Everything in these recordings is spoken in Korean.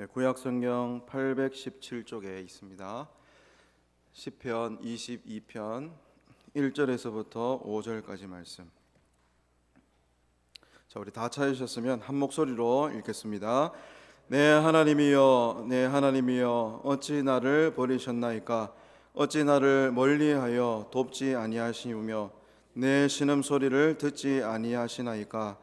구약 성경 817쪽에 있습니다. 시편 22편 1절에서부터 5절까지 말씀. 자, 우리 다 찾으셨으면 한 목소리로 읽겠습니다. 내 하나님이여, 내 하나님이여, 어찌 나를 버리셨나이까? 어찌 나를 멀리하여 돕지 아니하시우며 내 신음소리를 듣지 아니하시나이까?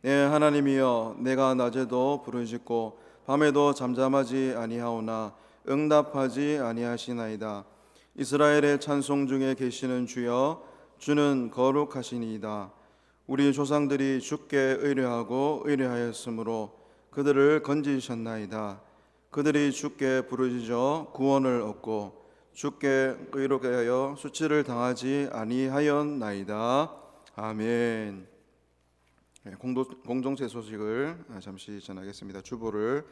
내 하나님이여, 내가 낮에도 부르짖고 밤에도 잠잠하지 아니하오나 응답하지 아니하시나이다. 이스라엘의 찬송 중에 계시는 주여, 주는 거룩하시니이다. 우리 조상들이 주께 의뢰하고 의뢰하였으므로 그들을 건지셨나이다. 그들이 주께 부르짖어 구원을 얻고 주께 의롭게 하여 수치를 당하지 아니하였나이다. 아멘. 공동체 소식을 잠시 전하겠습니다. 주보를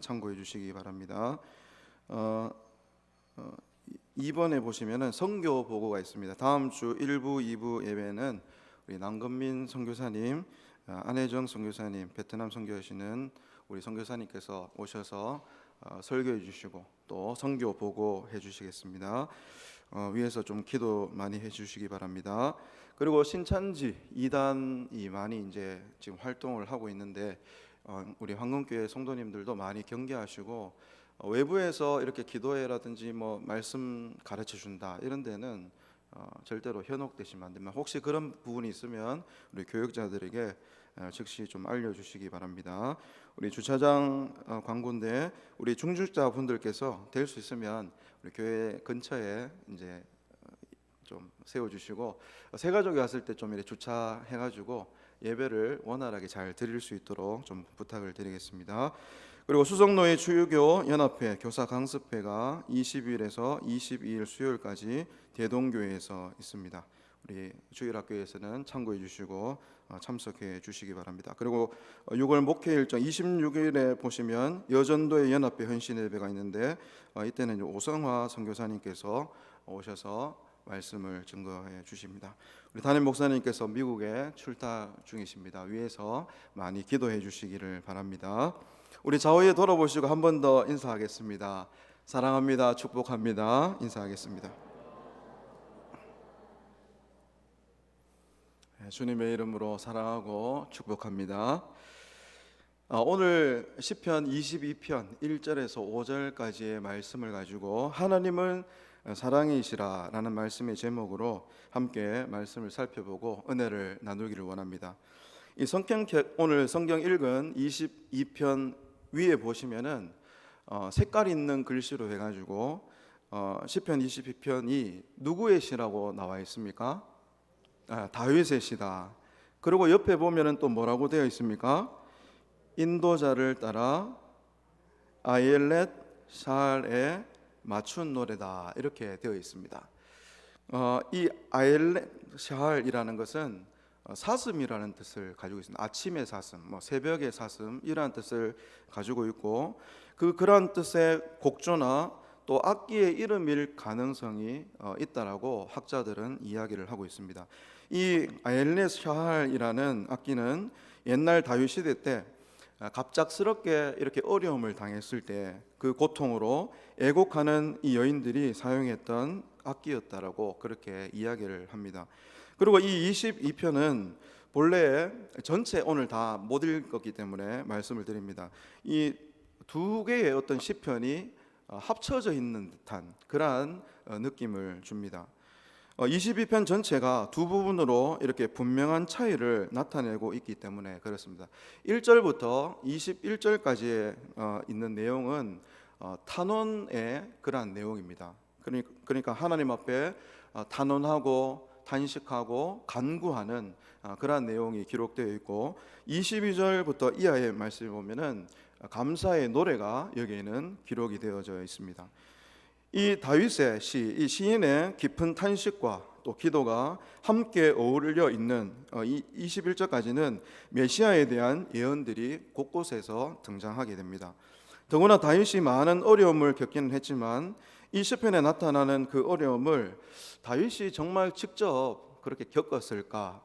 참고해 주시기 바랍니다. 2번에 보시면은 선교 보고가 있습니다. 다음 주 1부, 2부 예배는 우리 남건민 선교사님, 안혜정 선교사님, 베트남 선교하시는 우리 선교사님께서 오셔서 설교해 주시고 또 선교 보고해 주시겠습니다. 위에서 좀 기도 많이 해 주시기 바랍니다. 그리고 신천지 2단이 많이 이제 지금 활동을 하고 있는데 우리 황금교회 성도님들도 많이 경계하시고 외부에서 이렇게 기도회라든지 뭐 말씀 가르쳐 준다 이런 데는 절대로 현혹되시면 안 됩니다. 혹시 그런 부분이 있으면 우리 교육자들에게 즉시 좀 알려주시기 바랍니다. 우리 주차장 광고인데 우리 중직자분들께서 될 수 있으면 우리 교회 근처에 이제 좀 세워주시고 새 가족이 왔을 때 좀 이렇게 주차해가지고 예배를 원활하게 잘 드릴 수 있도록 좀 부탁을 드리겠습니다. 그리고 수성노예 추유교 연합회 교사 강습회가 20일에서 22일 수요일까지 대동교회에서 있습니다. 우리 주일학교에서는 참고해 주시고 참석해 주시기 바랍니다. 그리고 6월 목회 일정 26일에 보시면 여전도의 연합회 헌신 예배가 있는데 이때는 오성화 선교사님께서 오셔서 말씀을 증거해 주십니다. 우리 담임 목사님께서 미국에 출타 중이십니다. 위에서 많이 기도해 주시기를 바랍니다. 우리 좌우에 돌아보시고 한 번 더 인사하겠습니다. 사랑합니다. 축복합니다. 인사하겠습니다. 주님의 이름으로 사랑하고 축복합니다. 오늘 시편 22편 1절에서 5절까지의 말씀을 가지고 하나님은 사랑이시라 라는 말씀의 제목으로 함께 말씀을 살펴보고 은혜를 나누기를 원합니다. 오늘 성경 읽은 22편 위에 보시면은 색깔 있는 글씨로 해가지고 시편 22편이 누구의 시라고 나와 있습니까? 다윗의 시다. 그리고 옆에 보면은 또 뭐라고 되어 있습니까? 인도자를 따라 아옐렛 샬에 맞춘 노래다 이렇게 되어 있습니다. 이 아옐렛 샬이라는 것은 사슴이라는 뜻을 가지고 있습니다. 아침의 사슴, 새벽의 사슴이라는 뜻을 가지고 있고 그러한 뜻의 곡조나 또 악기의 이름일 가능성이 있다라고 학자들은 이야기를 하고 있습니다. 이 아엘렛 샬이라는 악기는 옛날 다윗 시대 때 갑작스럽게 이렇게 어려움을 당했을 때 그 고통으로 애곡하는 이 여인들이 사용했던 악기였다라고 그렇게 이야기를 합니다. 그리고 이 22편은 본래 전체 오늘 다 못 읽었기 때문에 말씀을 드립니다. 이 두 개의 어떤 시편이 합쳐져 있는 듯한 그러한 느낌을 줍니다. 22편 전체가 두 부분으로 이렇게 분명한 차이를 나타내고 있기 때문에 그렇습니다. 1절부터 21절까지에 있는 내용은 탄원의 그러한 내용입니다. 그러니까 하나님 앞에 탄원하고 탄식하고 간구하는 그러한 내용이 기록되어 있고 22절부터 이하의 말씀을 보면은 감사의 노래가 여기에는 기록이 되어져 있습니다. 이 다윗의 시, 이 시인의 깊은 탄식과 또 기도가 함께 어울려 있는 21절까지는 메시아에 대한 예언들이 곳곳에서 등장하게 됩니다. 더구나 다윗이 많은 어려움을 겪기는 했지만 이 시편에 나타나는 그 어려움을 다윗이 정말 직접 그렇게 겪었을까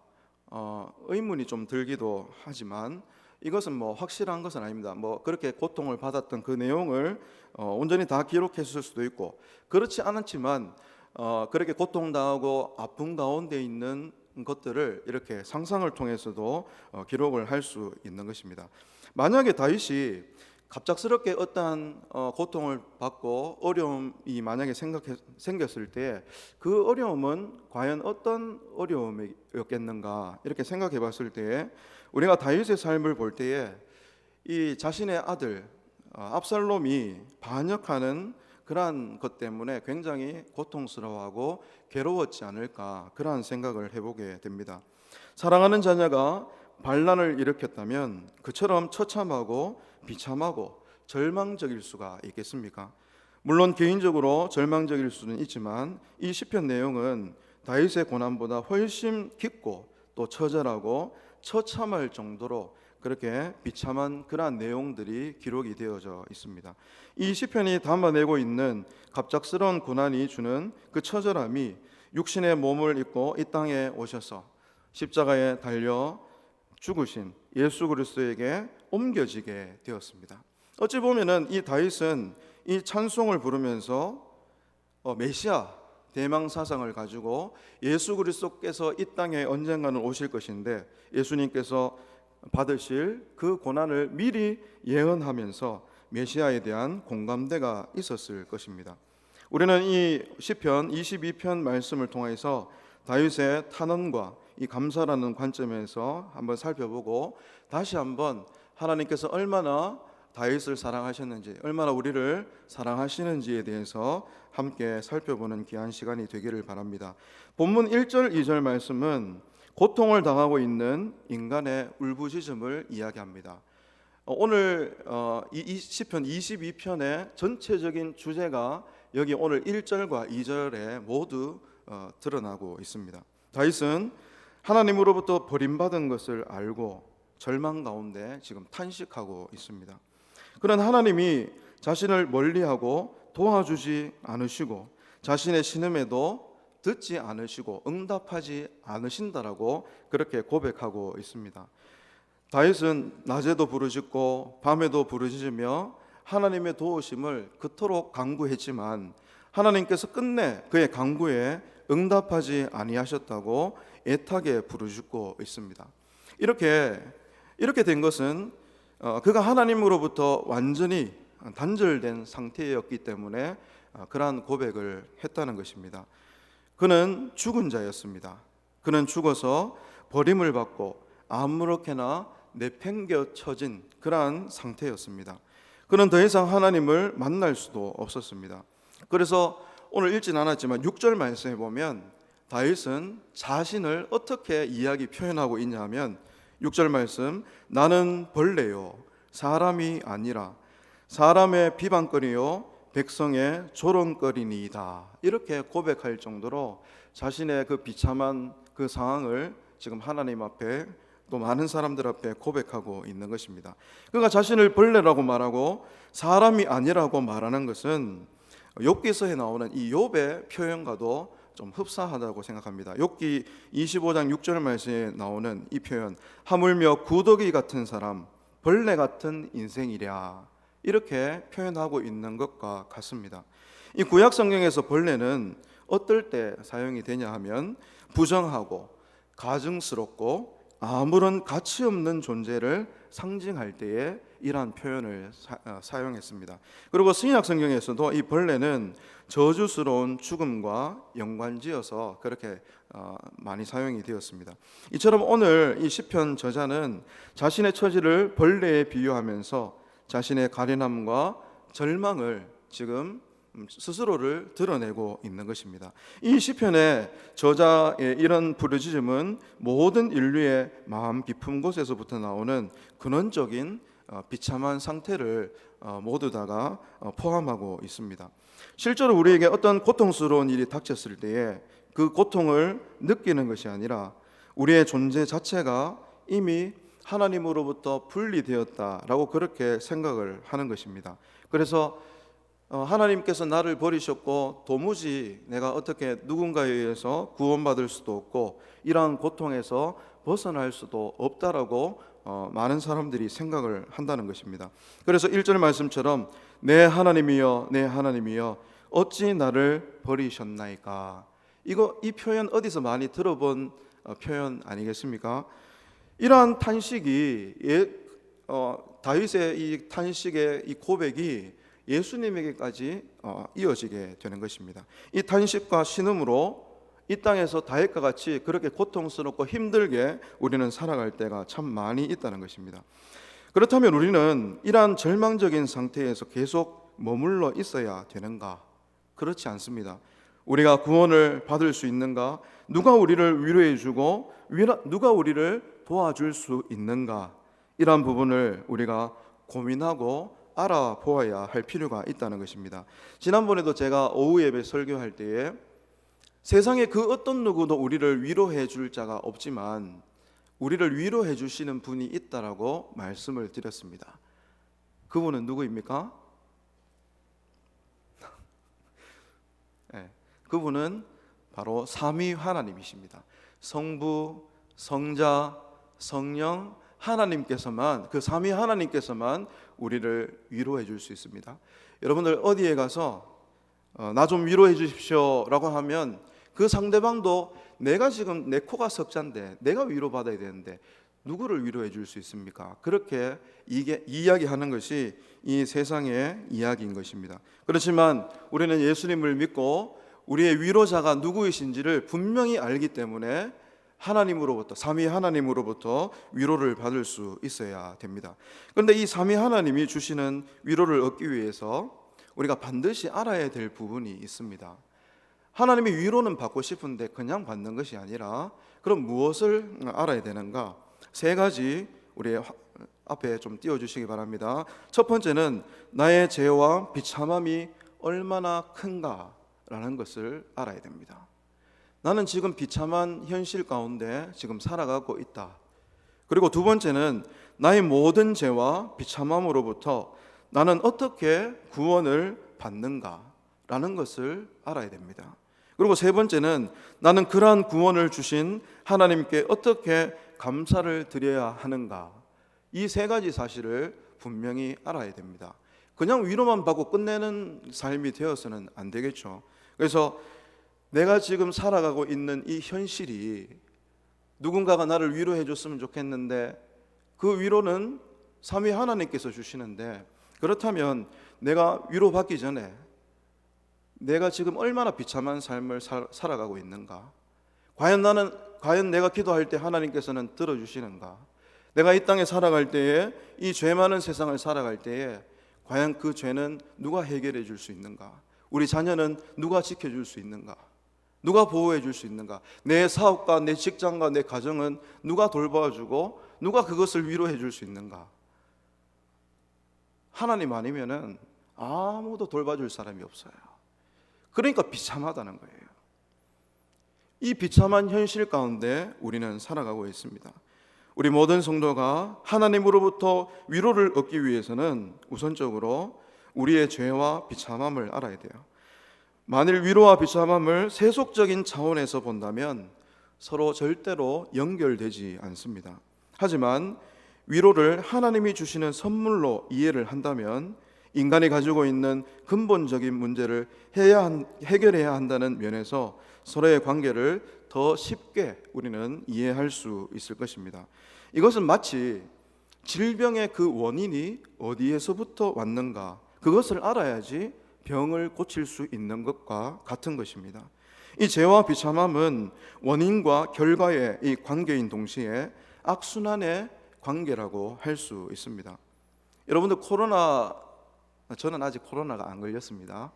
의문이 좀 들기도 하지만 이것은 뭐 확실한 것은 아닙니다. 뭐 그렇게 고통을 받았던 그 내용을 온전히 다 기록했을 수도 있고, 그렇지 않았지만 그렇게 고통당하고 아픔 가운데 있는 것들을 이렇게 상상을 통해서도 기록을 할 수 있는 것입니다. 만약에 다윗이 갑작스럽게 어떠한 고통을 받고 어려움이 만약에 생겼을 때 그 어려움은 과연 어떤 어려움이었겠는가 이렇게 생각해 봤을 때, 우리가 다윗의 삶을 볼 때에 이 자신의 아들 압살롬이 반역하는 그러한 것 때문에 굉장히 고통스러워하고 괴로웠지 않을까, 그러한 생각을 해보게 됩니다. 사랑하는 자녀가 반란을 일으켰다면 그처럼 처참하고 비참하고 절망적일 수가 있겠습니까? 물론 개인적으로 절망적일 수는 있지만 이 시편 내용은 다윗의 고난보다 훨씬 깊고 또 처절하고 처참할 정도로 그렇게 비참한 그러한 내용들이 기록이 되어져 있습니다. 이 시편이 담아내고 있는 갑작스러운 고난이 주는 그 처절함이 육신의 몸을 입고 이 땅에 오셔서 십자가에 달려 죽으신 예수 그리스도에게 옮겨지게 되었습니다. 어찌 보면은 이 다윗은 이 찬송을 부르면서 메시아 대망사상을 가지고 예수 그리스도께서 이 땅에 언젠가는 오실 것인데 예수님께서 받으실 그 고난을 미리 예언하면서 메시아에 대한 공감대가 있었을 것입니다. 우리는 이 시편 22편 말씀을 통해서 다윗의 탄원과 이 감사라는 관점에서 한번 살펴보고, 다시 한번 하나님께서 얼마나 다윗을 사랑하셨는지, 얼마나 우리를 사랑하시는지에 대해서 함께 살펴보는 귀한 시간이 되기를 바랍니다. 본문 1절 2절 말씀은 고통을 당하고 있는 인간의 울부짖음을 이야기합니다. 오늘 이 시편 22편의 전체적인 주제가 여기 오늘 1절과 2절에 모두 드러나고 있습니다. 다윗은 하나님으로부터 버림받은 것을 알고 절망 가운데 지금 탄식하고 있습니다. 그런 하나님이 자신을 멀리하고 도와주지 않으시고 자신의 신음에도 듣지 않으시고 응답하지 않으신다라고 그렇게 고백하고 있습니다. 다윗은 낮에도 부르짖고 밤에도 부르짖으며 하나님의 도우심을 그토록 간구했지만 하나님께서 끝내 그의 간구에 응답하지 아니하셨다고 애타게 부르짖고 있습니다. 이렇게 된 것은 그가 하나님으로부터 완전히 단절된 상태였기 때문에 그러한 고백을 했다는 것입니다. 그는 죽은 자였습니다. 그는 죽어서 버림을 받고 아무렇게나 내팽겨쳐진 그러한 상태였습니다. 그는 더 이상 하나님을 만날 수도 없었습니다. 그래서 오늘 읽진 않았지만 6절 말씀에 보면 다윗은 자신을 어떻게 표현하고 있냐면 6절 말씀, 나는 벌레요 사람이 아니라 사람의 비방거리요 백성의 조롱거리니이다, 이렇게 고백할 정도로 자신의 그 비참한 그 상황을 지금 하나님 앞에 또 많은 사람들 앞에 고백하고 있는 것입니다. 그가 자신을 벌레라고 말하고 사람이 아니라고 말하는 것은 욥기서에 나오는 이 욥의 표현과도 좀 흡사하다고 생각합니다. 욥기 25장 6절 말씀에 나오는 이 표현, 하물며 구더기 같은 사람, 벌레 같은 인생이랴, 이렇게 표현하고 있는 것과 같습니다. 이 구약 성경에서 벌레는 어떨 때 사용이 되냐 하면 부정하고 가증스럽고 아무런 가치 없는 존재를 상징할 때에 이러한 표현을 사용했습니다. 그리고 신약 성경에서도 이 벌레는 저주스러운 죽음과 연관지어서 그렇게 많이 사용이 되었습니다. 이처럼 오늘 이 시편 저자는 자신의 처지를 벌레에 비유하면서 자신의 가련함과 절망을 지금 스스로를 드러내고 있는 것입니다. 이 시편의 저자의 이런 부르짖음은 모든 인류의 마음 깊은 곳에서부터 나오는 근원적인 비참한 상태를 모두 다가 포함하고 있습니다. 실제로 우리에게 어떤 고통스러운 일이 닥쳤을 때에 그 고통을 느끼는 것이 아니라 우리의 존재 자체가 이미 하나님으로부터 분리되었다라고 그렇게 생각을 하는 것입니다. 그래서 하나님께서 나를 버리셨고 도무지 내가 어떻게 누군가에 의해서 구원받을 수도 없고 이러한 고통에서 벗어날 수도 없다라고 많은 사람들이 생각을 한다는 것입니다. 그래서 1절 말씀처럼 내 하나님이여 내 하나님이여 어찌 나를 버리셨나이까. 이 표현 어디서 많이 들어본 표현 아니겠습니까? 이러한 탄식이 다윗의 이 탄식의 이 고백이 예수님에게까지 이어지게 되는 것입니다. 이 탄식과 신음으로 이 땅에서 다윗과 같이 그렇게 고통스럽고 힘들게 우리는 살아갈 때가 참 많이 있다는 것입니다. 그렇다면 우리는 이러한 절망적인 상태에서 계속 머물러 있어야 되는가? 그렇지 않습니다. 우리가 구원을 받을 수 있는가? 누가 우리를 위로해 주고 누가 우리를 도와줄 수 있는가? 이러한 부분을 우리가 고민하고 알아보아야 할 필요가 있다는 것입니다. 지난번에도 제가 오후 예배 설교할 때에 세상에 그 어떤 누구도 우리를 위로해 줄 자가 없지만 우리를 위로해 주시는 분이 있다라고 말씀을 드렸습니다. 그분은 누구입니까? 네, 그분은 바로 삼위 하나님이십니다. 성부, 성자, 성령 하나님께서만, 그 삼위 하나님께서만 우리를 위로해 줄 수 있습니다. 여러분들 어디에 가서 나 좀 위로해 주십시오 라고 하면 그 상대방도 내가 지금 내 코가 석잔데 내가 위로받아야 되는데 누구를 위로해 줄 수 있습니까? 그렇게 이야기하는 것이 이 세상의 이야기인 것입니다. 그렇지만 우리는 예수님을 믿고 우리의 위로자가 누구이신지를 분명히 알기 때문에 하나님으로부터, 삼위 하나님으로부터 위로를 받을 수 있어야 됩니다. 그런데 이 삼위 하나님이 주시는 위로를 얻기 위해서 우리가 반드시 알아야 될 부분이 있습니다. 하나님의 위로는 받고 싶은데 그냥 받는 것이 아니라 그럼 무엇을 알아야 되는가? 세 가지 우리 앞에 좀 띄워주시기 바랍니다. 첫 번째는 나의 죄와 비참함이 얼마나 큰가라는 것을 알아야 됩니다. 나는 지금 비참한 현실 가운데 지금 살아가고 있다. 그리고 두 번째는 나의 모든 죄와 비참함으로부터 나는 어떻게 구원을 받는가라는 것을 알아야 됩니다. 그리고 세 번째는 나는 그러한 구원을 주신 하나님께 어떻게 감사를 드려야 하는가. 이 세 가지 사실을 분명히 알아야 됩니다. 그냥 위로만 받고 끝내는 삶이 되어서는 안 되겠죠. 그래서 내가 지금 살아가고 있는 이 현실이 누군가가 나를 위로해 줬으면 좋겠는데 그 위로는 삼위 하나님께서 주시는데 그렇다면 내가 위로받기 전에 내가 지금 얼마나 비참한 삶을 살아가고 있는가? 과연 내가 기도할 때 하나님께서는 들어주시는가? 내가 이 땅에 살아갈 때에 이 죄 많은 세상을 살아갈 때에 과연 그 죄는 누가 해결해 줄 수 있는가? 우리 자녀는 누가 지켜줄 수 있는가? 누가 보호해 줄 수 있는가? 내 사업과 내 직장과 내 가정은 누가 돌봐주고 누가 그것을 위로해 줄 수 있는가? 하나님 아니면은 아무도 돌봐줄 사람이 없어요. 그러니까 비참하다는 거예요. 이 비참한 현실 가운데 우리는 살아가고 있습니다. 우리 모든 성도가 하나님으로부터 위로를 얻기 위해서는 우선적으로 우리의 죄와 비참함을 알아야 돼요. 만일 위로와 비참함을 세속적인 차원에서 본다면 서로 절대로 연결되지 않습니다. 하지만 위로를 하나님이 주시는 선물로 이해를 한다면 인간이 가지고 있는 근본적인 문제를 해결해야 한다는 면에서 서로의 관계를 더 쉽게 우리는 이해할 수 있을 것입니다. 이것은 마치 질병의 그 원인이 어디에서부터 왔는가 그것을 알아야지 병을 고칠 수 있는 것과 같은 것입니다. 이 죄와 비참함은 원인과 결과의 이 관계인 동시에 악순환의 관계라고 할 수 있습니다. 여러분들 저는 아직 코로나가 안 걸렸습니다.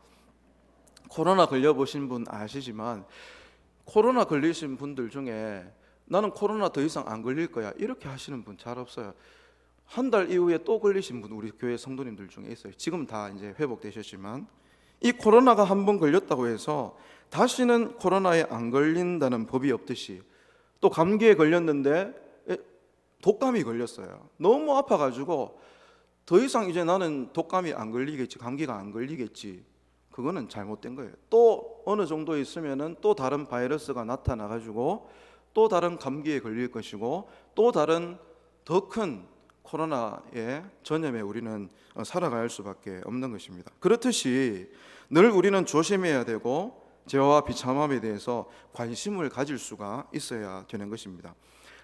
코로나 걸려보신 분 아시지만 코로나 걸리신 분들 중에 나는 코로나 더 이상 안 걸릴 거야 이렇게 하시는 분 잘 없어요. 한 달 이후에 또 걸리신 분 우리 교회 성도님들 중에 있어요. 지금 다 이제 회복되셨지만 이 코로나가 한번 걸렸다고 해서 다시는 코로나에 안 걸린다는 법이 없듯이 또 감기에 걸렸는데 독감이 걸렸어요. 너무 아파가지고 더 이상 이제 나는 독감이 안 걸리겠지, 감기가 안 걸리겠지. 그거는 잘못된 거예요. 또 어느 정도 있으면은 또 다른 바이러스가 나타나가지고 또 다른 감기에 걸릴 것이고 또 다른 더 큰 코로나의 전염에 우리는 살아갈 수밖에 없는 것입니다. 그렇듯이 늘 우리는 조심해야 되고 죄와 비참함에 대해서 관심을 가질 수가 있어야 되는 것입니다.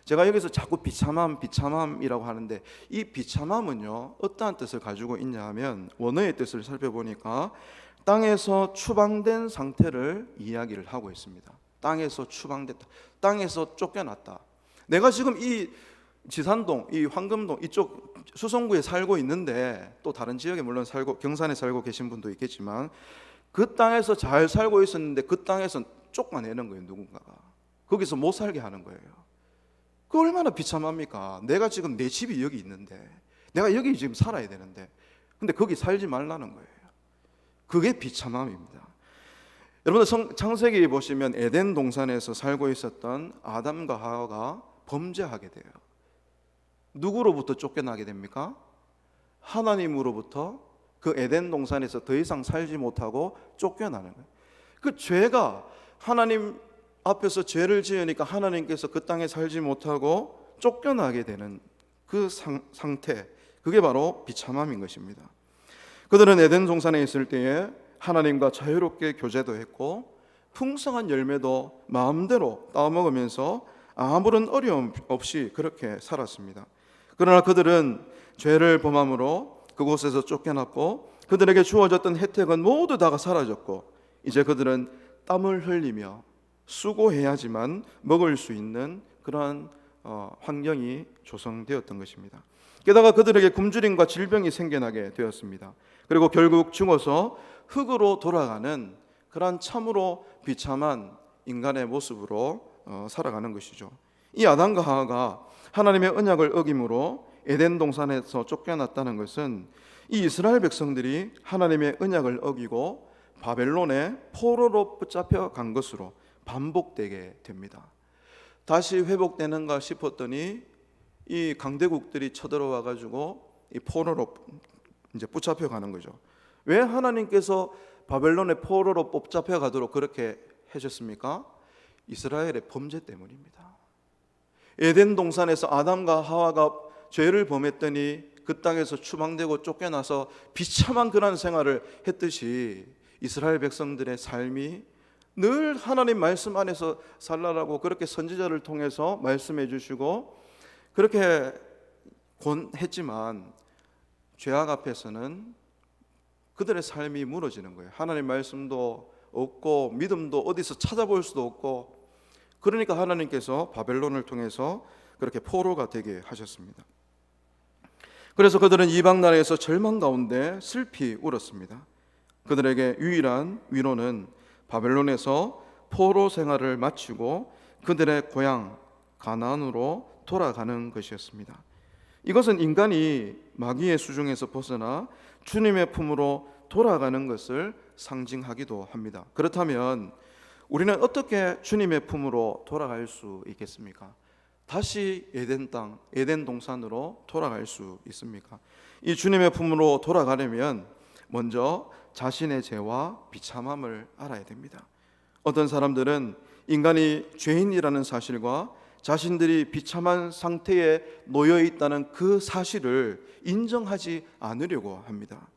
제가 여기서 자꾸 비참함이라고 하는데, 이 비참함은요 어떠한 뜻을 가지고 있냐 하면, 원어의 뜻을 살펴보니까 땅에서 추방된 상태를 이야기를 하고 있습니다. 땅에서 추방됐다, 땅에서 쫓겨났다. 내가 지금 이 지산동, 이 황금동 이쪽 수성구에 살고 있는데, 또 다른 지역에 물론 살고 경산에 살고 계신 분도 있겠지만, 그 땅에서 잘 살고 있었는데 그 땅에서 쫓아내는 거예요. 누군가가 거기서 못 살게 하는 거예요. 그 얼마나 비참합니까? 내가 지금 내 집이 여기 있는데, 내가 여기 지금 살아야 되는데, 근데 거기 살지 말라는 거예요. 그게 비참함입니다. 여러분들 창세기 보시면 에덴 동산에서 살고 있었던 아담과 하와가 범죄하게 돼요. 누구로부터 쫓겨나게 됩니까? 하나님으로부터 그 에덴 동산에서 더 이상 살지 못하고 쫓겨나는 거예요. 그 죄가, 하나님 앞에서 죄를 지으니까 하나님께서 그 땅에 살지 못하고 쫓겨나게 되는 그 상태, 그게 바로 비참함인 것입니다. 그들은 에덴 동산에 있을 때에 하나님과 자유롭게 교제도 했고 풍성한 열매도 마음대로 따먹으면서 아무런 어려움 없이 그렇게 살았습니다. 그러나 그들은 죄를 범함으로 그곳에서 쫓겨났고, 그들에게 주어졌던 혜택은 모두 다가 사라졌고, 이제 그들은 땀을 흘리며 수고해야지만 먹을 수 있는 그러한 환경이 조성되었던 것입니다. 게다가 그들에게 굶주림과 질병이 생겨나게 되었습니다. 그리고 결국 죽어서 흙으로 돌아가는 그러한 참으로 비참한 인간의 모습으로 살아가는 것이죠. 이 아담과 하와가 하나님의 언약을 어김으로 에덴 동산에서 쫓겨났다는 것은 이 이스라엘 백성들이 하나님의 언약을 어기고 바벨론의 포로로 붙잡혀 간 것으로 반복되게 됩니다. 다시 회복되는가 싶었더니 이 강대국들이 쳐들어와 가지고 이 포로로 이제 붙잡혀 가는 거죠. 왜 하나님께서 바벨론의 포로로 붙잡혀 가도록 그렇게 하셨습니까? 이스라엘의 범죄 때문입니다. 에덴 동산에서 아담과 하와가 죄를 범했더니 그 땅에서 추방되고 쫓겨나서 비참한 그런 생활을 했듯이 이스라엘 백성들의 삶이 늘 하나님 말씀 안에서 살라라고 그렇게 선지자를 통해서 말씀해 주시고 그렇게 권했지만, 죄악 앞에서는 그들의 삶이 무너지는 거예요. 하나님 말씀도 없고 믿음도 어디서 찾아볼 수도 없고, 그러니까 하나님께서 바벨론을 통해서 그렇게 포로가 되게 하셨습니다. 그래서 그들은 이방 나라에서 절망 가운데 슬피 울었습니다. 그들에게 유일한 위로는 바벨론에서 포로 생활을 마치고 그들의 고향 가나안으로 돌아가는 것이었습니다. 이것은 인간이 마귀의 수중에서 벗어나 주님의 품으로 돌아가는 것을 상징하기도 합니다. 그렇다면 우리는 어떻게 주님의 품으로 돌아갈 수 있겠습니까? 다시 에덴 땅, 에덴 동산으로 돌아갈 수 있습니까? 이 주님의 품으로 돌아가려면 먼저 자신의 죄와 비참함을 알아야 됩니다. 어떤 사람들은 인간이 죄인이라는 사실과 자신들이 비참한 상태에 놓여 있다는 그 사실을 인정하지 않으려고 합니다.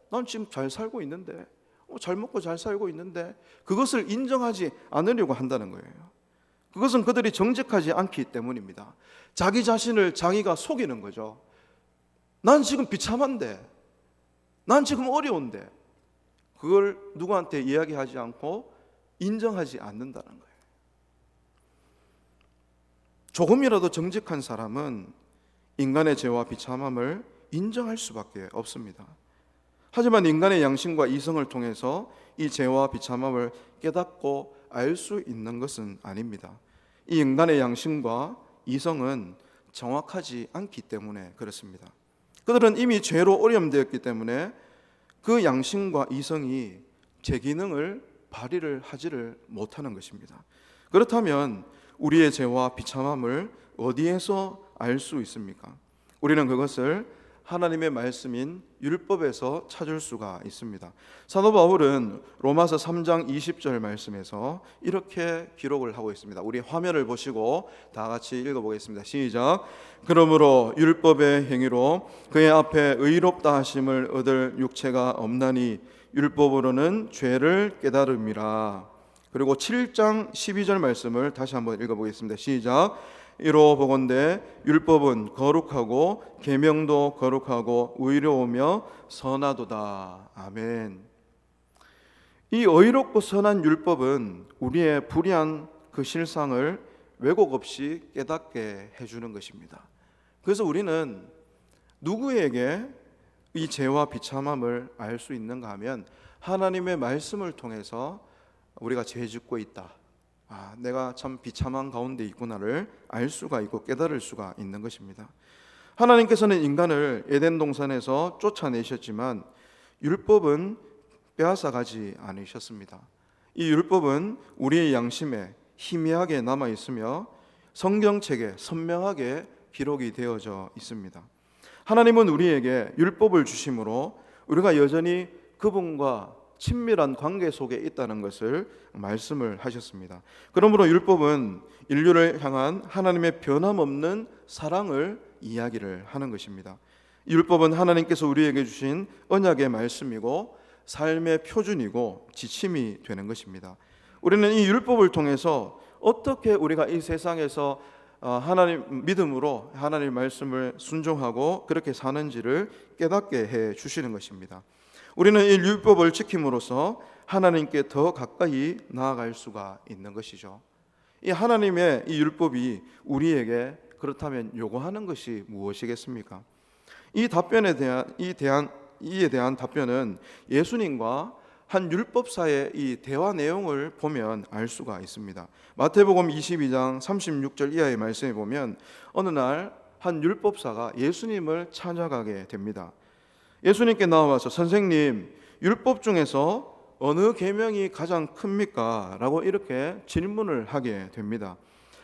난 지금 잘 살고 있는데, 잘 먹고 잘 살고 있는데, 그것을 인정하지 않으려고 한다는 거예요. 그것은 그들이 정직하지 않기 때문입니다. 자기 자신을 자기가 속이는 거죠. 난 지금 비참한데, 난 지금 어려운데, 그걸 누구한테 이야기하지 않고 인정하지 않는다는 거예요. 조금이라도 정직한 사람은 인간의 죄와 비참함을 인정할 수밖에 없습니다. 하지만 인간의 양심과 이성을 통해서 이 죄와 비참함을 깨닫고 알 수 있는 것은 아닙니다. 이 인간의 양심과 이성은 정확하지 않기 때문에 그렇습니다. 그들은 이미 죄로 오염되었기 때문에 그 양심과 이성이 제 기능을 발휘를 하지를 못하는 것입니다. 그렇다면 우리의 죄와 비참함을 어디에서 알 수 있습니까? 우리는 그것을 하나님의 말씀인 율법에서 찾을 수가 있습니다. 사도 바울은 로마서 3장 20절 말씀에서 이렇게 기록을 하고 있습니다. 우리 화면을 보시고 다 같이 읽어보겠습니다. 시작. 그러므로 율법의 행위로 그의 앞에 의롭다 하심을 얻을 육체가 없나니 율법으로는 죄를 깨달음이라. 그리고 7장 12절 말씀을 다시 한번 읽어보겠습니다. 시작. 이로 보건대 율법은 거룩하고 계명도 거룩하고 의로우며 선하도다. 아멘. 이 의롭고 선한 율법은 우리의 불의한 그 실상을 왜곡 없이 깨닫게 해주는 것입니다. 그래서 우리는 누구에게 이 죄와 비참함을 알 수 있는가 하면 하나님의 말씀을 통해서 우리가 죄 짓고 있다, 내가 참 비참한 가운데 있구나를 알 수가 있고 깨달을 수가 있는 것입니다. 하나님께서는 인간을 에덴 동산에서 쫓아내셨지만 율법은 빼앗아가지 않으셨습니다. 이 율법은 우리의 양심에 희미하게 남아 있으며 성경책에 선명하게 기록이 되어져 있습니다. 하나님은 우리에게 율법을 주심으로 우리가 여전히 그분과 친밀한 관계 속에 있다는 것을 말씀을 하셨습니다. 그러므로 율법은 인류를 향한 하나님의 변함없는 사랑을 이야기를 하는 것입니다. 율법은 하나님께서 우리에게 주신 언약의 말씀이고 삶의 표준이고 지침이 되는 것입니다. 우리는 이 율법을 통해서 어떻게 우리가 이 세상에서 하나님 믿음으로 하나님의 말씀을 순종하고 그렇게 사는지를 깨닫게 해 주시는 것입니다. 우리는 이 율법을 지킴으로써 하나님께 더 가까이 나아갈 수가 있는 것이죠. 이 하나님의 이 율법이 우리에게 그렇다면 요구하는 것이 무엇이겠습니까? 이에 대한 답변은 예수님과 한 율법사의 이 대화 내용을 보면 알 수가 있습니다. 마태복음 22장 36절 이하의 말씀에 보면 어느 날 한 율법사가 예수님을 찾아가게 됩니다. 예수님께 나와서 선생님, 율법 중에서 어느 계명이 가장 큽니까? 라고 이렇게 질문을 하게 됩니다.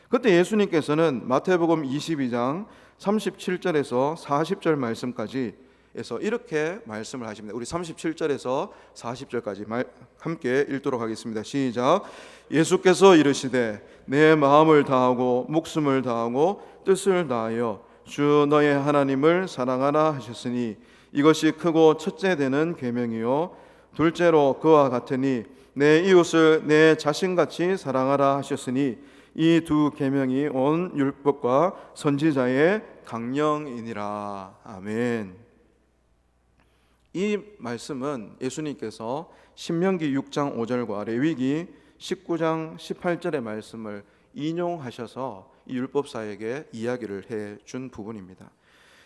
그때 예수님께서는 마태복음 22장 37절에서 40절 말씀까지 에서 이렇게 말씀을 하십니다. 우리 37절에서 40절까지 함께 읽도록 하겠습니다. 시작. 예수께서 이르시되 내 마음을 다하고 목숨을 다하고 뜻을 다하여 주 너의 하나님을 사랑하라 하셨으니 이것이 크고 첫째 되는 계명이요 둘째로 그와 같으니 내 이웃을 내 자신같이 사랑하라 하셨으니 이 두 계명이 온 율법과 선지자의 강령이니라. 아멘. 이 말씀은 예수님께서 신명기 6장 5절과 레위기 19장 18절의 말씀을 인용하셔서 이 율법사에게 이야기를 해준 부분입니다.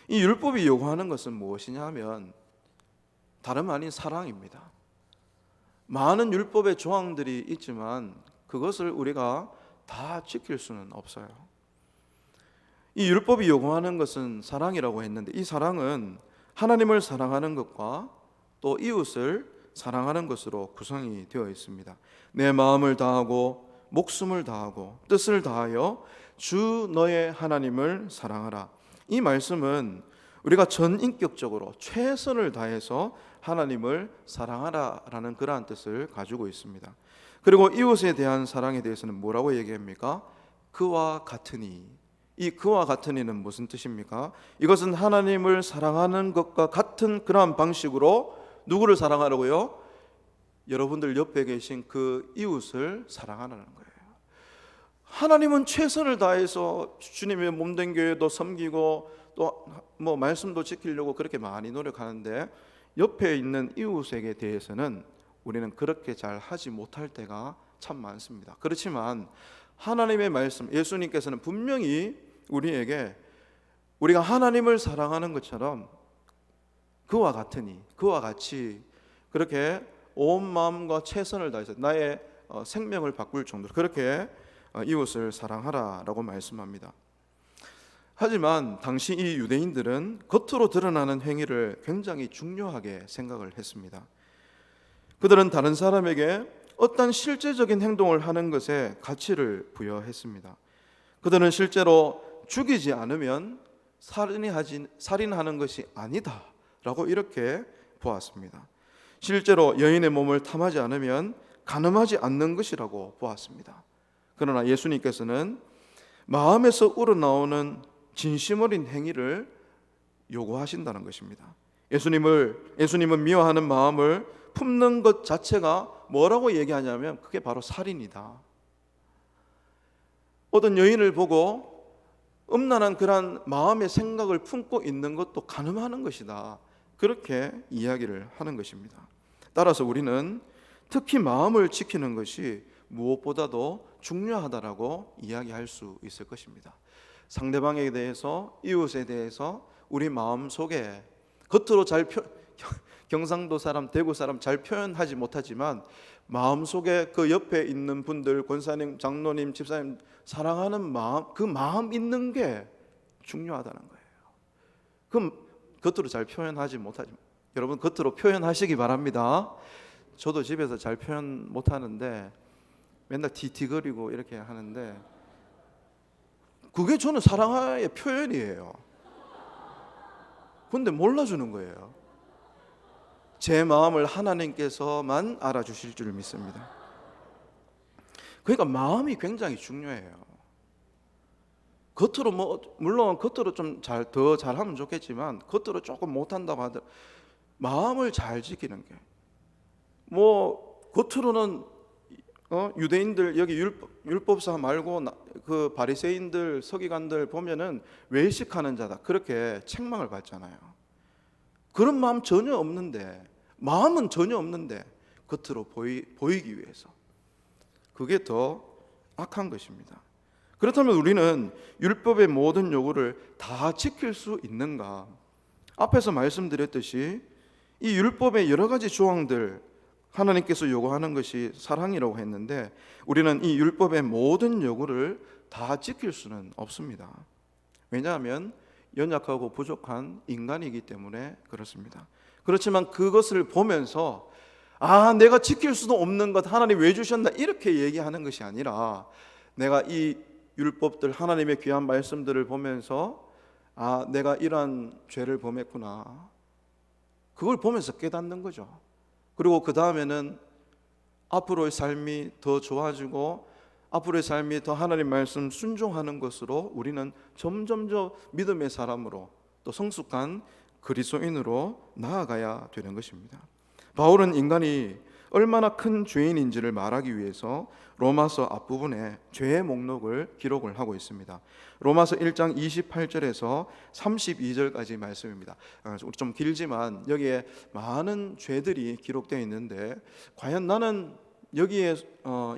이 율법이 요구하는 것은 무엇이냐 하면 다름 아닌 사랑입니다. 많은 율법의 조항들이 있지만 그것을 우리가 다 지킬 수는 없어요. 이 율법이 요구하는 것은 사랑이라고 했는데 이 사랑은 하나님을 사랑하는 것과 또 이웃을 사랑하는 것으로 구성이 되어 있습니다. 내 마음을 다하고 목숨을 다하고 뜻을 다하여 주 너의 하나님을 사랑하라. 이 말씀은 우리가 전인격적으로 최선을 다해서 하나님을 사랑하라라는 그러한 뜻을 가지고 있습니다. 그리고 이웃에 대한 사랑에 대해서는 뭐라고 얘기합니까? 그와 같으니. 이 그와 같으니는 무슨 뜻입니까? 이것은 하나님을 사랑하는 것과 같은 그러한 방식으로 누구를 사랑하라고요? 여러분들 옆에 계신 그 이웃을 사랑하라는 거예요. 하나님은 최선을 다해서 주님의 몸된 교회도 섬기고 또 뭐 말씀도 지키려고 그렇게 많이 노력하는데 옆에 있는 이웃에게 대해서는 우리는 그렇게 잘 하지 못할 때가 참 많습니다. 그렇지만 하나님의 말씀, 예수님께서는 분명히 우리에게 우리가 하나님을 사랑하는 것처럼 그와 같으니, 그와 같이 그렇게 온 마음과 최선을 다해서 나의 생명을 바꿀 정도로 그렇게 이웃을 사랑하라라고 말씀합니다. 하지만 당시 이 유대인들은 겉으로 드러나는 행위를 굉장히 중요하게 생각을 했습니다. 그들은 다른 사람에게 어떤 실제적인 행동을 하는 것에 가치를 부여했습니다. 그들은 실제로 죽이지 않으면 살인하는 것이 아니다라고 이렇게 보았습니다. 실제로 여인의 몸을 탐하지 않으면 간음하지 않는 것이라고 보았습니다. 그러나 예수님께서는 마음에서 우러나오는 진심 어린 행위를 요구하신다는 것입니다. 예수님은 미워하는 마음을 품는 것 자체가 뭐라고 얘기하냐면 그게 바로 살인이다. 어떤 여인을 보고 음란한 그런 마음의 생각을 품고 있는 것도 간음하는 것이다. 그렇게 이야기를 하는 것입니다. 따라서 우리는 특히 마음을 지키는 것이 무엇보다도 중요하다라고 이야기할 수 있을 것입니다. 상대방에 대해서, 이웃에 대해서 우리 마음 속에 겉으로 경상도 사람, 대구 사람 잘 표현하지 못하지만 마음 속에 그 옆에 있는 분들, 권사님, 장로님, 집사님 사랑하는 마음, 그 마음 있는 게 중요하다는 거예요. 그럼 겉으로 잘 표현하지 못하지만 여러분 겉으로 표현하시기 바랍니다. 저도 집에서 잘 표현 못하는데 맨날 티티거리고 이렇게 하는데 그게 저는 사랑의 표현이에요. 근데 몰라주는 거예요. 제 마음을 하나님께서만 알아주실 줄 믿습니다. 그러니까 마음이 굉장히 중요해요. 겉으로 물론 겉으로 좀 더 잘하면 좋겠지만 겉으로 조금 못한다고 하더라도 마음을 잘 지키는 게 겉으로는 유대인들 여기 율법사 말고 그 바리새인들 서기관들 보면은 외식하는 자다 그렇게 책망을 받잖아요. 그런 마음 전혀 없는데 마음은 전혀 없는데 겉으로 보이기 위해서 그게 더 악한 것입니다. 그렇다면 우리는 율법의 모든 요구를 다 지킬 수 있는가? 앞에서 말씀드렸듯이 이 율법의 여러 가지 조항들 하나님께서 요구하는 것이 사랑이라고 했는데 우리는 이 율법의 모든 요구를 다 지킬 수는 없습니다. 왜냐하면 연약하고 부족한 인간이기 때문에 그렇습니다. 그렇지만 그것을 보면서 내가 지킬 수도 없는 것 하나님 왜 주셨나 이렇게 얘기하는 것이 아니라 내가 이 율법들 하나님의 귀한 말씀들을 보면서 내가 이러한 죄를 범했구나 그걸 보면서 깨닫는 거죠. 그리고 그 다음에는 앞으로의 삶이 더 좋아지고 앞으로의 삶이 더 하나님 말씀 순종하는 것으로 우리는 점점 믿음의 사람으로 또 성숙한 그리스도인으로 나아가야 되는 것입니다. 바울은 인간이 얼마나 큰 죄인인지를 말하기 위해서 로마서 앞부분에 죄의 목록을 기록을 하고 있습니다. 로마서 1장 28절에서 32절까지 말씀입니다. 좀 길지만 여기에 많은 죄들이 기록되어 있는데 과연 나는 여기에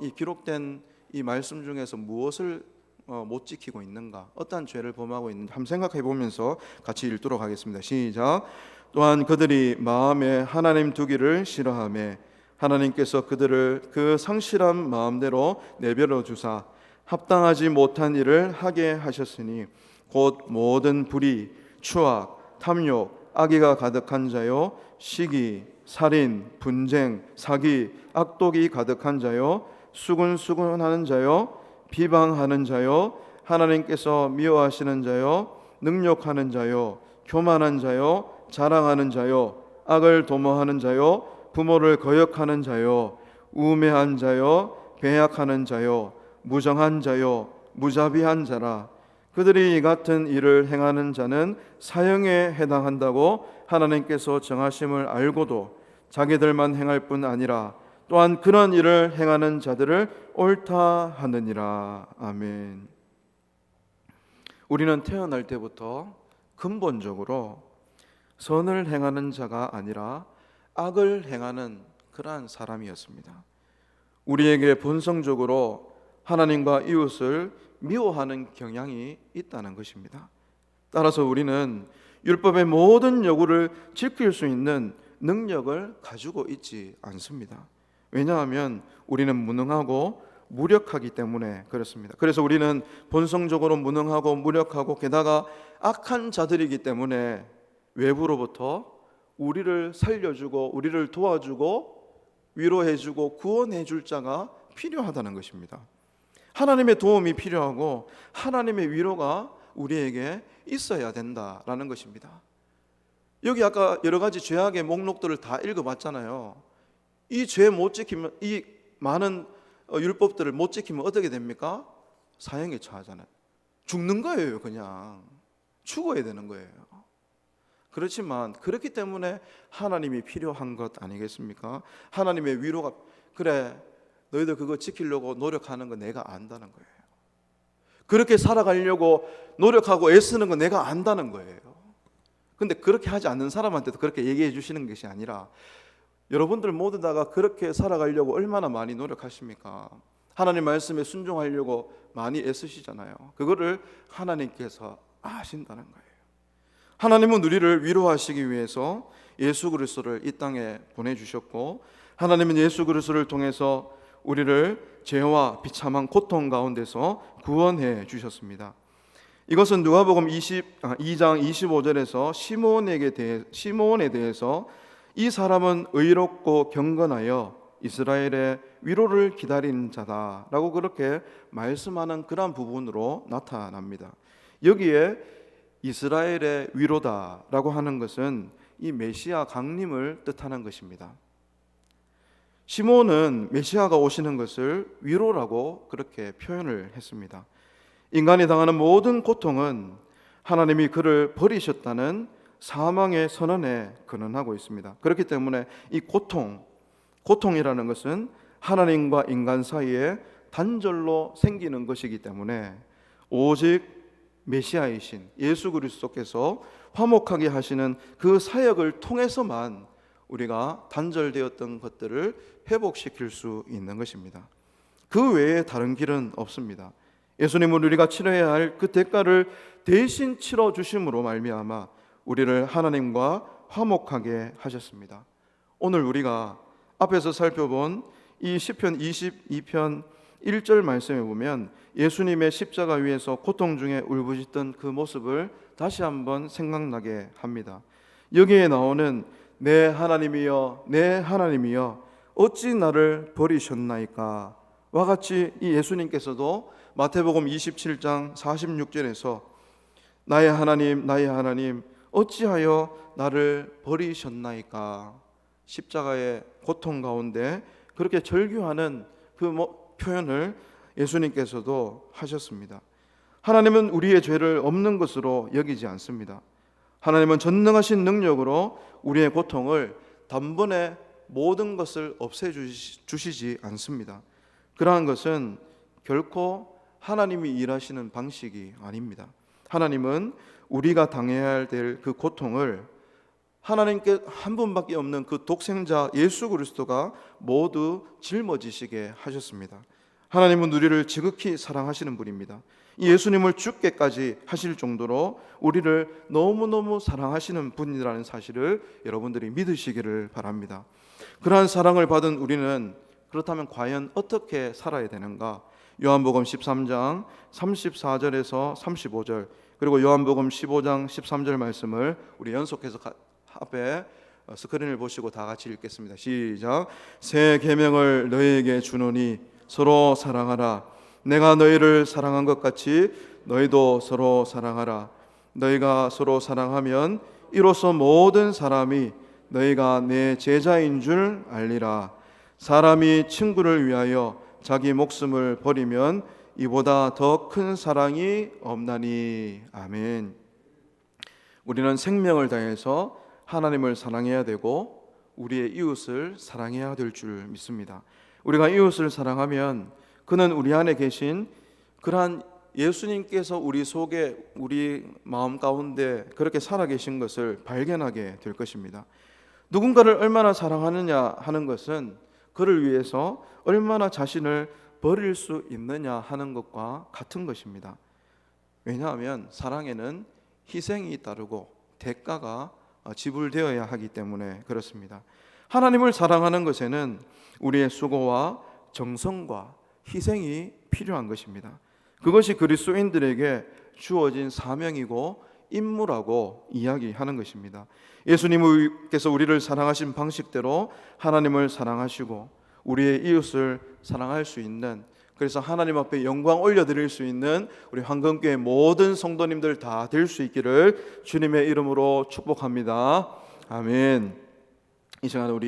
이 기록된 이 말씀 중에서 무엇을 못 지키고 있는가, 어떠한 죄를 범하고 있는지 한번 생각해 보면서 같이 읽도록 하겠습니다. 시작. 또한 그들이 마음에 하나님 두기를 싫어하며 하나님께서 그들을 그 상실한 마음대로 내버려 두사 합당하지 못한 일을 하게 하셨으니 곧 모든 불의, 추악, 탐욕, 악의가 가득한 자요 시기, 살인, 분쟁, 사기, 악독이 가득한 자요 수군수군하는 자요 비방하는 자요 하나님께서 미워하시는 자요 능욕하는 자요 교만한 자요 자랑하는 자요 악을 도모하는 자요 부모를 거역하는 자요 우매한 자요 배약하는 자요 무정한 자요 무자비한 자라. 그들이 이 같은 일을 행하는 자는 사형에 해당한다고 하나님께서 정하심을 알고도 자기들만 행할 뿐 아니라 또한 그런 일을 행하는 자들을 옳다 하느니라. 아멘. 우리는 태어날 때부터 근본적으로 선을 행하는 자가 아니라 악을 행하는 그러한 사람이었습니다. 우리에게 본성적으로 하나님과 이웃을 미워하는 경향이 있다는 것입니다. 따라서 우리는 율법의 모든 요구를 지킬 수 있는 능력을 가지고 있지 않습니다. 왜냐하면 우리는 무능하고 무력하기 때문에 그렇습니다. 그래서 우리는 본성적으로 무능하고 무력하고 게다가 악한 자들이기 때문에 외부로부터 우리를 살려주고 우리를 도와주고 위로해주고 구원해줄 자가 필요하다는 것입니다. 하나님의 도움이 필요하고 하나님의 위로가 우리에게 있어야 된다라는 것입니다. 여기 아까 여러 가지 죄악의 목록들을 다 읽어봤잖아요. 이 죄 못 지키면, 이 많은 율법들을 못 지키면 어떻게 됩니까? 사형에 처하잖아요. 죽는 거예요. 그냥 죽어야 되는 거예요. 그렇지만 그렇기 때문에 하나님이 필요한 것 아니겠습니까? 하나님의 위로가, 그래 너희들 그거 지키려고 노력하는 거 내가 안다는 거예요. 그렇게 살아가려고 노력하고 애쓰는 거 내가 안다는 거예요. 근데 그렇게 하지 않는 사람한테도 그렇게 얘기해 주시는 것이 아니라, 여러분들 모두 다가 그렇게 살아가려고 얼마나 많이 노력하십니까? 하나님 말씀에 순종하려고 많이 애쓰시잖아요. 그거를 하나님께서 아신다는 거예요. 하나님은 우리를 위로하시기 위해서 예수 그리스도를 이 땅에 보내주셨고, 하나님은 예수 그리스도를 통해서 우리를 죄와 비참한 고통 가운데서 구원해 주셨습니다. 이것은 누가복음 2장 25절에서 시므온에 대해서 이 사람은 의롭고 경건하여 이스라엘의 위로를 기다리는 자다라고 그렇게 말씀하는 그런 부분으로 나타납니다. 여기에 이스라엘의 위로다라고 하는 것은 이 메시아 강림을 뜻하는 것입니다. 시므온은 메시아가 오시는 것을 위로라고 그렇게 표현을 했습니다. 인간이 당하는 모든 고통은 하나님이 그를 버리셨다는 사망의 선언에 근원하고 있습니다. 그렇기 때문에 이 고통이라는 것은 하나님과 인간 사이에 단절로 생기는 것이기 때문에 오직 메시아이신 예수 그리스도께서 화목하게 하시는 그 사역을 통해서만 우리가 단절되었던 것들을 회복시킬 수 있는 것입니다. 그 외에 다른 길은 없습니다. 예수님은 우리가 치러야 할 그 대가를 대신 치러 주심으로 말미암아 우리를 하나님과 화목하게 하셨습니다. 오늘 우리가 앞에서 살펴본 이 시편 22편 1절 말씀에 보면 예수님의 십자가 위에서 고통 중에 울부짖던 그 모습을 다시 한번 생각나게 합니다. 여기에 나오는 내 하나님이여 내 하나님이여 어찌 나를 버리셨나이까 와 같이 이 예수님께서도 마태복음 27장 46절에서 나의 하나님 어찌하여 나를 버리셨나이까, 십자가의 고통 가운데 그렇게 절규하는 그 표현을 예수님께서도 하셨습니다. 하나님은 우리의 죄를 없는 것으로 여기지 않습니다. 하나님은 전능하신 능력으로 우리의 고통을 단번에 모든 것을 없애주시지 않습니다. 그러한 것은 결코 하나님이 일하시는 방식이 아닙니다. 하나님은 우리가 당해야 될 그 고통을 하나님께 한 분밖에 없는 그 독생자 예수 그리스도가 모두 짊어지시게 하셨습니다. 하나님은 우리를 지극히 사랑하시는 분입니다. 이 예수님을 죽게까지 하실 정도로 우리를 너무너무 사랑하시는 분이라는 사실을 여러분들이 믿으시기를 바랍니다. 그러한 사랑을 받은 우리는 그렇다면 과연 어떻게 살아야 되는가? 요한복음 13장 34절에서 35절 그리고 요한복음 15장 13절 말씀을 우리 연속해서 앞에 스크린을 보시고 다 같이 읽겠습니다. 시작. 새 계명을 너희에게 주노니 서로 사랑하라. 내가 너희를 사랑한 것 같이 너희도 서로 사랑하라. 너희가 서로 사랑하면 이로써 모든 사람이 너희가 내 제자인 줄 알리라. 사람이 친구를 위하여 자기 목숨을 버리면 이보다 더 큰 사랑이 없나니. 아멘. 우리는 생명을 다해서 하나님을 사랑해야 되고 우리의 이웃을 사랑해야 될 줄 믿습니다. 우리가 이웃을 사랑하면 그는 우리 안에 계신 그러한 예수님께서 우리 속에 우리 마음 가운데 그렇게 살아계신 것을 발견하게 될 것입니다. 누군가를 얼마나 사랑하느냐 하는 것은 그를 위해서 얼마나 자신을 버릴 수 있느냐 하는 것과 같은 것입니다. 왜냐하면 사랑에는 희생이 따르고 대가가 지불되어야 하기 때문에 그렇습니다. 하나님을 사랑하는 것에는 우리의 수고와 정성과 희생이 필요한 것입니다. 그것이 그리스도인들에게 주어진 사명이고 임무라고 이야기하는 것입니다. 예수님께서 우리를 사랑하신 방식대로 하나님을 사랑하시고 우리의 이웃을 사랑할 수 있는 그래서 하나님 앞에 영광 올려드릴 수 있는 우리 황금교회 모든 성도님들 다 될 수 있기를 주님의 이름으로 축복합니다. 아멘. 이 시간 우리